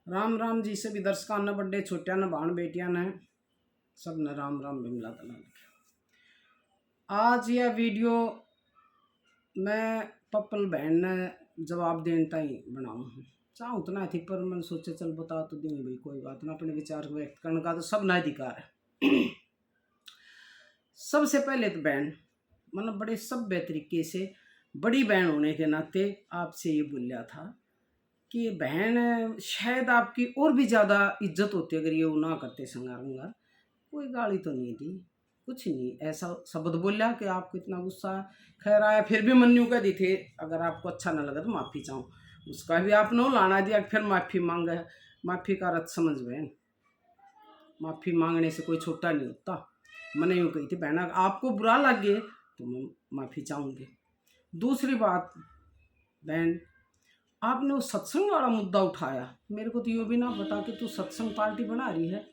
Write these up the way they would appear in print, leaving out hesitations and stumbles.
राम राम जी से भी दर्शकों ने बड़े छोटिया ने भाण बेटिया ने सब ने राम राम बिमला तना लिखा। आज यह वीडियो मैं पप्पल बहन ने जवाब देने ताई बनाऊँ हूँ। चाह उतना थी पर मैंने सोचे चल बता तो दूँ भाई, कोई बात ना, अपने विचार व्यक्त करने का तो सब ना अधिकार है। सबसे पहले तो बहन मतलब बड़े सभ्य तरीके से बड़ी बहन होने के नाते आपसे ये बोलिया था कि बहन शायद आपकी और भी ज़्यादा इज्जत होती अगर ये वो ना करते संगार वंगार। कोई गाली तो नहीं दी, कुछ नहीं, ऐसा शब्द बोला कि आपको इतना गुस्सा खैर आया, फिर भी मन्यू कह दी थे अगर आपको अच्छा ना लगा तो माफ़ी चाहूँ, उसका भी आप नो लाना दिया फिर माफ़ी मांगे। माफ़ी का अर्थ समझ बहन, माफ़ी मांगने से कोई छोटा नहीं होता। मैंने यूँ कही थी बहन आपको बुरा लग गया तो मैं माफ़ी चाहूँगी। दूसरी बात बहन, आपने वो सत्संग वाला मुद्दा उठाया, मेरे को तो ये भी ना पता कि तू सत्संग पार्टी बना रही है।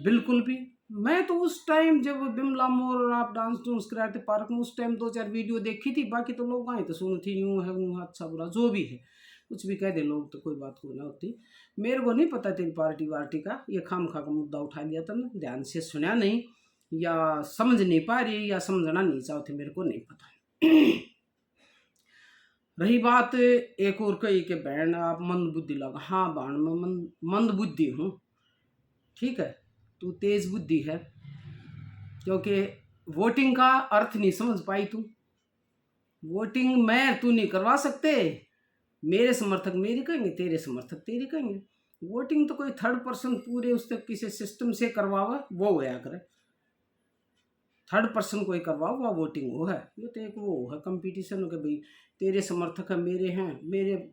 बिल्कुल भी, मैं तो उस टाइम जब बिमला मोर और आप डांस डूंस कराए थे पार्क में, उस टाइम 2-4 वीडियो देखी थी, बाकी तो लोग आए तो सुनी थी, यूँ है वो है, अच्छा बुरा जो भी है कुछ भी कह दे लोग तो कोई बात को ना होती। मेरे को नहीं पता तेरी पार्टी वार्टी का, ये खाम खा का मुद्दा उठा लिया था, ध्यान से सुना नहीं या समझ नहीं पा रही या समझना नहीं चाहती, मेरे को नहीं पता। रही बात एक और कही कि बहन आप मंद बुद्धि लगा, हाँ बाण में मंद बुद्धि हूँ, ठीक है, तू तेज बुद्धि है, क्योंकि वोटिंग का अर्थ नहीं समझ पाई तू। वोटिंग मैं तू नहीं करवा सकते, मेरे समर्थक मेरी कहेंगे, तेरे समर्थक तेरी कहेंगे। वोटिंग तो कोई थर्ड पर्सन पूरे उस तक किसी सिस्टम से करवावा वो होया करे, थर्ड पर्सन कोई करवाओ वह वोटिंग वो है। ये तो एक वो है कंपटीशन के भाई, तेरे समर्थक है मेरे हैं,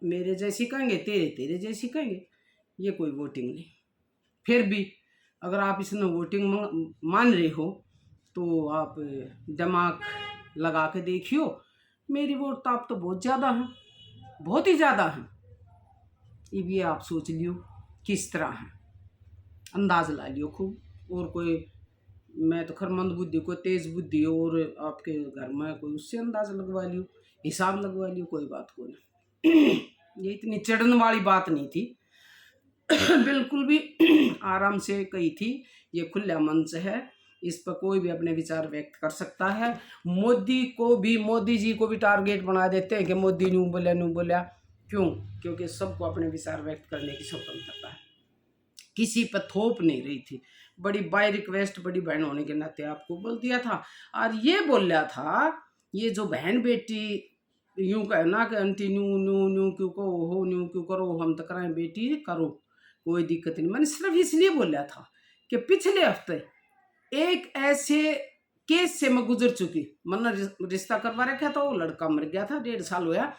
मेरे जैसी कहेंगे, तेरे जैसी कहेंगे, ये कोई वोटिंग नहीं। फिर भी अगर आप इसमें वोटिंग मान रहे हो तो आप दिमाग लगा के देखियो, मेरी वोट तो आप तो बहुत ज़्यादा हैं, बहुत ही ज़्यादा हैं। अब ये आप सोच लियो किस तरह है, अंदाज ला लियो खूब। और कोई मैं तो खर मंद बुद्धि को तेज बुद्धि और आपके घर में कोई उससे अंदाज लगवा लियो, हिसाब लगवा लियो, कोई बात को नहीं। ये इतनी चढ़ने वाली बात नहीं थी। बिल्कुल भी आराम से कही थी, ये खुला मंच है, इस पर कोई भी अपने विचार व्यक्त कर सकता है। मोदी जी को भी टारगेट बना देते हैं कि मोदी न्यू बोलिया, क्यों? क्योंकि सबको अपने विचार व्यक्त करने की स्वतंत्रता है, किसी पर थोप नहीं रही थी। बड़ी बाय रिक्वेस्ट बड़ी बहन होने के नाते आपको बोल दिया था। और ये बोल रहा था, ये जो बहन बेटी यूं कहना कि आंटी न्यू न्यू न्यू क्यों को हो, न्यू क्यों करो, हम तो कराएं बेटी करो, कोई दिक्कत नहीं। मैंने सिर्फ इसलिए बोला था कि पिछले हफ्ते एक ऐसे केस से मैं गुजर चुकी, मैंने रिश्ता करवा रखा था, वो लड़का मर गया था, 1.5 साल हुआ,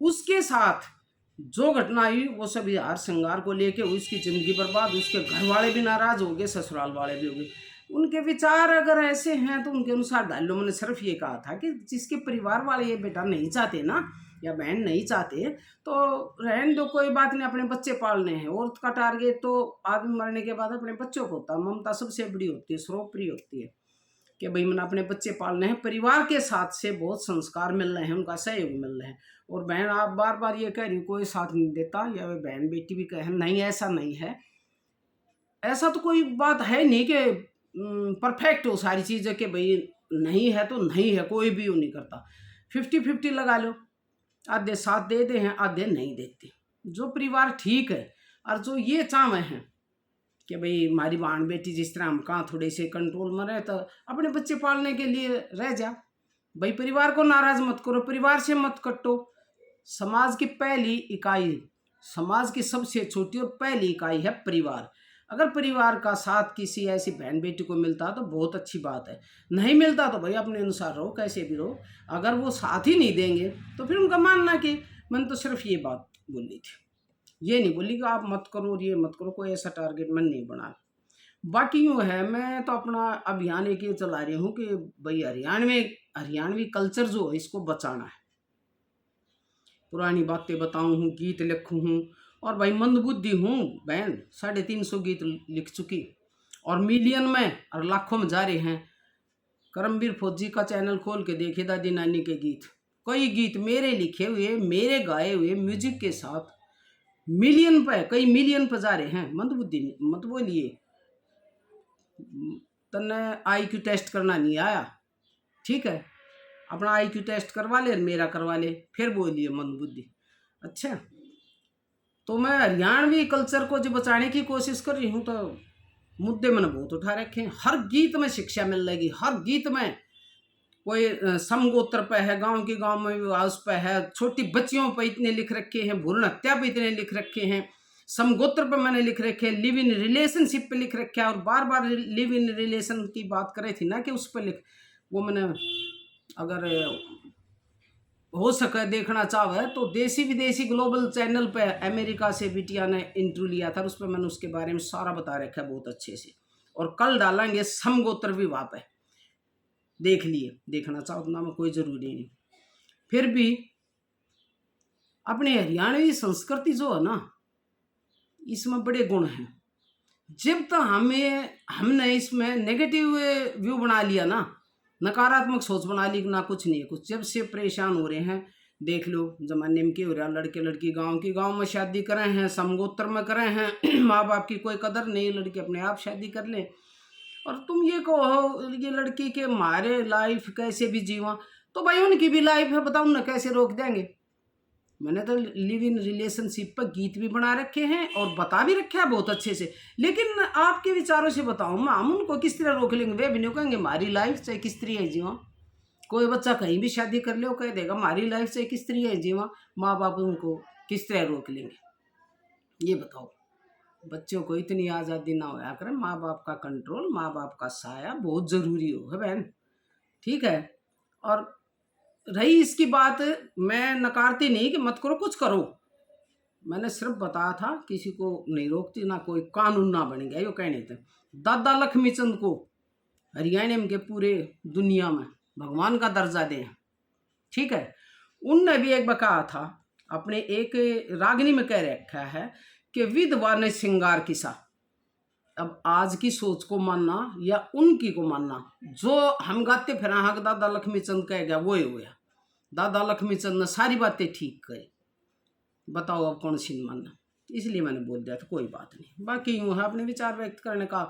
उसके साथ जो घटना आई वो सब हार श्रृंगार को लेके उसकी जिंदगी बर्बाद, उसके घर वाले भी नाराज हो गए, ससुराल वाले भी हो गए। उनके विचार अगर ऐसे हैं तो उनके अनुसार डाल लो। मैंने सिर्फ ये कहा था कि जिसके परिवार वाले ये बेटा नहीं चाहते ना या बहन नहीं चाहते तो रहने दो, कोई बात नहीं, अपने बच्चे पालने हैं। औरत का टारगेट तो आदमी मरने के बाद अपने बच्चों को होता है, ममता सबसे बड़ी होती है, सर्वोपरि होती है कि भाई मैंने अपने बच्चे पालने हैं, परिवार के साथ से बहुत संस्कार मिल रहे हैं, उनका सहयोग मिल रहे हैं। और बहन आप बार बार ये कह रही कोई साथ नहीं देता, या वे बहन बेटी भी कहे नहीं, ऐसा नहीं है, ऐसा तो कोई बात है नहीं कि परफेक्ट हो सारी चीज़ें कि भाई नहीं है तो नहीं है, कोई भी वो नहीं करता। 50-50 लगा लो, आधे साथ दे दे हैं, आधे नहीं देते। जो परिवार ठीक है और जो ये चाहे हैं कि भाई हमारी बहन बेटी जिस तरह हम कहाँ थोड़े से कंट्रोल में रहे, तो अपने बच्चे पालने के लिए रह जा भाई, परिवार को नाराज मत करो, परिवार से मत कटो। समाज की पहली इकाई, समाज की सबसे छोटी और पहली इकाई है परिवार। अगर परिवार का साथ किसी ऐसी बहन बेटी को मिलता तो बहुत अच्छी बात है, नहीं मिलता तो भाई अपने अनुसार रहो, कैसे भी रहो। अगर वो साथ ही नहीं देंगे तो फिर उनका मानना कि मैंने तो सिर्फ ये बात बोली थी, ये नहीं बोली कि आप मत करो और ये मत करो, कोई ऐसा टारगेट मैंने नहीं बना। बाकी यूँ है, मैं तो अपना अभियान एक ये चला रही हूँ कि भाई हरियाणवी कल्चर जो है इसको बचाना है। पुरानी बातें बताऊँ हूँ, गीत लिखूँ हूँ, और भाई मंदबुद्धि हूँ बहन, 350 गीत लिख चुकी और मिलियन में और लाखों में जा रहे हैं। करमवीर फौजी का चैनल खोल के देखे दादी नानी के गीत, कई गीत मेरे लिखे हुए, मेरे गाए हुए म्यूजिक के साथ, मिलियन पे, कई मिलियन पे जा रहे हैं। मंदबुद्धि मत बोलिए, तन्ने IQ टेस्ट करना नहीं आया, ठीक है, अपना IQ टेस्ट करवा ले, मेरा करवा ले, फिर बोलिए मंदबुद्धि। अच्छा, तो मैं हरियाणवी कल्चर को जो बचाने की कोशिश कर रही हूँ, तो मुद्दे मैंने बहुत उठा रखे हैं। हर गीत में शिक्षा मिल जाएगी, हर गीत में कोई समगोत्र पे है, गांव के गांव में उस पे है, छोटी बच्चियों पे इतने लिख रखे हैं, भ्रूण हत्या पे इतने लिख रखे हैं, समगोत्र पे मैंने लिख रखे हैं, लिव इन रिलेशनशिप पे लिख रखे हैं, और बार बार लिव इन रिलेशन की बात करे थी ना कि उस पर लिख, वो मैंने अगर हो सके देखना चाहे तो देसी विदेशी ग्लोबल चैनल पे अमेरिका से बिटिया ने इंटरव्यू लिया था, उस पर मैंने उसके बारे में सारा बता रखा है बहुत अच्छे से, और कल डालेंगे समगोत्र विवाह पे, देख लिए, देखना चाहो तो ना में कोई जरूरी नहीं। फिर भी अपने हरियाणवी संस्कृति जो है ना, इसमें बड़े गुण हैं। जब तक हमने इसमें नेगेटिव व्यू बना लिया ना, नकारात्मक सोच बना ली ना कुछ नहीं है कुछ, जब से परेशान हो रहे हैं, देख लो जमाने में क्या हो रहा है, लड़के लड़की गांव में शादी करें हैं, समगोत्र में करें हैं, माँ बाप की कोई कदर नहीं, लड़के अपने आप शादी कर ले, और तुम ये कहो ये लड़की के मारे लाइफ कैसे भी जीवा, तो भाई उनकी भी लाइफ है, बताओ ना कैसे रोक देंगे। मैंने तो लिव इन रिलेशनशिप पर गीत भी बना रखे हैं और बता भी रखे हैं बहुत अच्छे से, लेकिन आपके विचारों से बताओ मैं, हम उनको किस तरह रोक लेंगे? वे भी नहीं कहेंगे हमारी लाइफ चाहे किस तरह है जीवा, कोई बच्चा कहीं भी शादी कर ले वो कह देगा हमारी लाइफ चाहे किस तरह है जीवा, माँ बाप उनको किस तरह रोक लेंगे? ये बताओ। बच्चों को इतनी आज़ादी ना होया करें, माँ बाप का कंट्रोल, माँ बाप का साया बहुत ज़रूरी हो है बहन, ठीक है। और रही इसकी बात, मैं नकारती नहीं कि मत करो, कुछ करो, मैंने सिर्फ बताया था, किसी को नहीं रोकती, ना कोई कानून ना बन गया, यो कहने थे। दादा लक्ष्मीचंद को हरियाणा में के पूरे दुनिया में भगवान का दर्जा दें, ठीक है। उनने भी एक बकाया था, अपने एक रागनी में कह रखा है कि विधवा ने श्रृंगार किसा। अब आज की सोच को मानना या उनकी को मानना, जो हम गाते फिर हाँ दादा लक्ष्मीचंद कह गया वो ही हुआ। दादा लक्ष्मीचंद ने सारी बातें ठीक करी, बताओ अब कौन सी मानना, इसलिए मैंने बोल दिया था, कोई बात नहीं। बाकी यूँ है अपने विचार व्यक्त करने का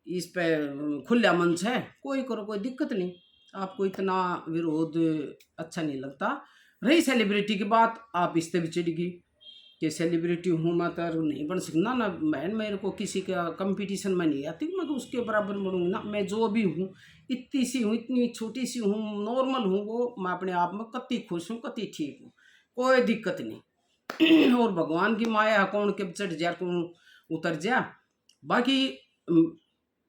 इस पे खुला मंच है, कोई करो, कोई दिक्कत नहीं, आपको इतना विरोध अच्छा नहीं लगता। रही सेलिब्रिटी की बात, आप इस पर भी चिढ़गी कि सेलिब्रिटी हूँ मैं तो नहीं बन सकना ना, बहन मेरे को किसी का कंपटीशन में नहीं आती, मैं तो उसके बराबर बनूंगी ना, मैं जो भी हूँ, इतनी सी हूँ, इतनी छोटी सी हूँ, नॉर्मल हूँ, वो मैं अपने आप में कति खुश हूँ, कति ठीक हूँ, कोई दिक्कत नहीं। और भगवान की माया कौन के चढ़ जा कौन उतर जा। बाकी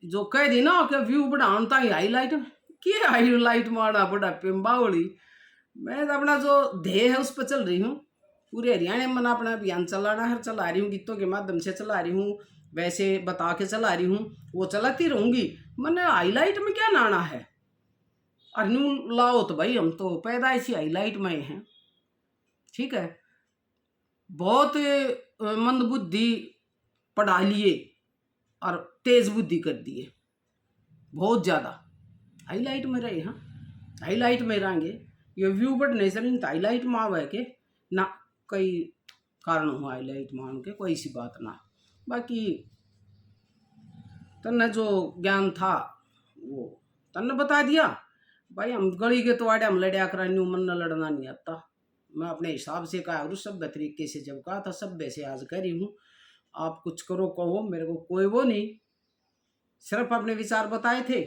जो कह दी ना कि व्यू बढ़ाता ही हाईलाइट, क्या हाईलाइट मारना बड़ा पिम्बावली, मैं तो अपना जो ध्येय है उस पर चल रही हूँ। पूरे हरियाणा में अपना अभियान चलाना है, चला रही हूँ, गीतों के माध्यम से चला रही हूँ, वैसे बता के चला रही हूँ, वो चलाती रहूँगी। मैंने हाईलाइट में क्या नाना है, अरनू लाओ तो भाई हम तो पैदाइशी हाईलाइट में हैं, ठीक है। बहुत मंदबुद्धि पढ़ा लिए और तेज बुद्धि कर दिए, बहुत ज़्यादा हाईलाइट में रहे, हाँ हाईलाइट में रहेंगे, ये व्यू बढ़ने से नहीं, हाईलाइट में आवे के ना, कई कारण हुआ हाईलाइट मान के, कोई सी बात ना। बाकी तन्ने जो ज्ञान था वो तन्ने बता दिया भाई, हम गली के तोड़े हम लड़िया करा, न्यू मन न लड़ना नहीं आता, मैं अपने हिसाब से कहा और सभ्य तरीके से जब कहा था सभ्य से आज करी हूँ। आप कुछ करो कहो, मेरे को कोई वो नहीं, सिर्फ अपने विचार बताए थे,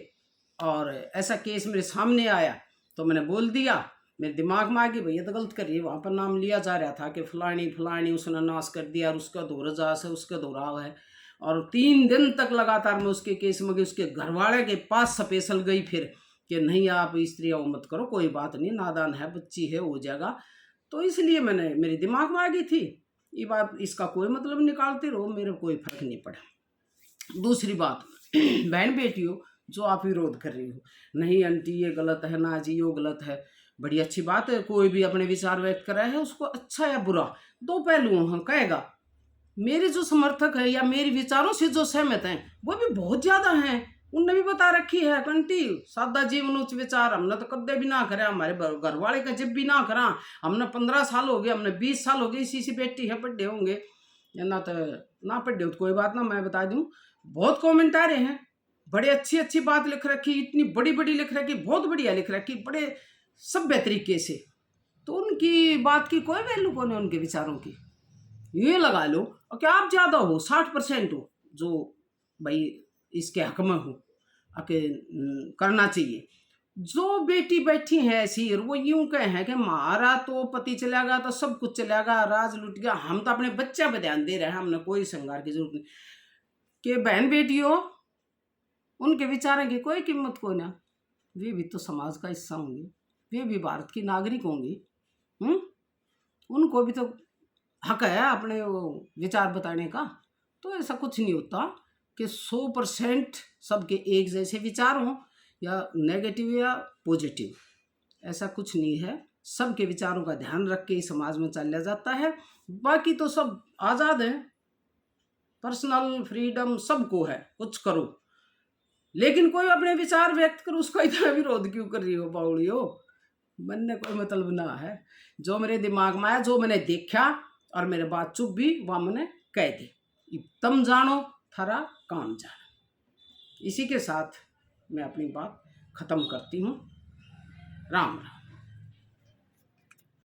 और ऐसा केस मेरे सामने आया तो मैंने बोल दिया, मेरे दिमाग में आ गई भैया तो गलत कर रही है। वहाँ पर नाम लिया जा रहा था कि फलानी फलानी उसने नाश कर दिया और उसका धोरजास है, उसका दोहराव है, और 3 दिन तक लगातार मैं उसके केस में गई, उसके घरवाले के पास स्पेशल गई फिर कि नहीं आप स्त्री वो मत करो, कोई बात नहीं, नादान है, बच्ची है, हो जाएगा। तो इसलिए मैंने, मेरे दिमाग में आ गई थी ये बात, इसका कोई मतलब निकालते रहो, मेरे कोई फर्क नहीं पड़ा। दूसरी बात, बहन बेटियों जो आप विरोध कर रही हो, नहीं आंटी ये गलत है ना जी यो गलत है, बड़ी अच्छी बात है, कोई भी अपने विचार व्यक्त कर रहा है, उसको अच्छा या बुरा दो पहलुओं हम कहेगा। मेरे जो समर्थक है या मेरे विचारों से जो सहमत हैं वो भी बहुत ज़्यादा हैं, उनने भी बता रखी है कंटी सादा जीवन उच्च विचार हमने तो कदे भी ना करा, हमारे घर वाले का जब भी ना करा, हमने 15 साल हो गए, हमने 20 साल हो गए, इसी से बेटी है बड्डे होंगे, या ना तो ना पढ़े हो तो कोई बात ना, मैं बता दूं बहुत कमेंट आ रहे हैं, बड़े अच्छी अच्छी बात लिख रखी, इतनी बड़ी बड़ी लिख रखी, बहुत बढ़िया लिख रखी, बड़े सभ्य तरीके से। तो उनकी बात की कोई वैल्यू कौन है, उनके विचारों की। ये लगा लो और क्या आप ज्यादा हो, 60% हो जो भाई इसके हक में हो, आके करना चाहिए। जो बेटी बैठी है ऐसी, वो यूं कहे हैं कि हमारा तो पति चला गया तो सब कुछ चला गया, राज लुट गया, हम तो अपने बच्चे पे ध्यान दे रहे हैं, हमने कोई श्रृंगार की जरूरत नहीं। कि बहन बेटी हो, उनके विचारों की कोई कीमत कोई ना, वे भी तो समाज का हिस्सा होंगे, वे भी भारत की नागरिक होंगी। उनको भी तो हक है अपने वो विचार बताने का। तो ऐसा कुछ नहीं होता कि 100% सबके एक जैसे विचार हों, या नेगेटिव या पॉजिटिव, ऐसा कुछ नहीं है। सबके विचारों का ध्यान रख के ही समाज में चला जाता है। बाकी तो सब आज़ाद हैं, पर्सनल फ्रीडम सबको है, कुछ करो, लेकिन कोई अपने विचार व्यक्त करो उसका इतना विरोध क्यों कर रही हो बाउली हो। मन ने कोई मतलब ना है, जो मेरे दिमाग में आया, जो मैंने देखा और मेरे बात चुप भी वह मैंने कह दी। तुम जानो थारा काम जानो। इसी के साथ मैं अपनी बात खत्म करती हूँ। राम राम।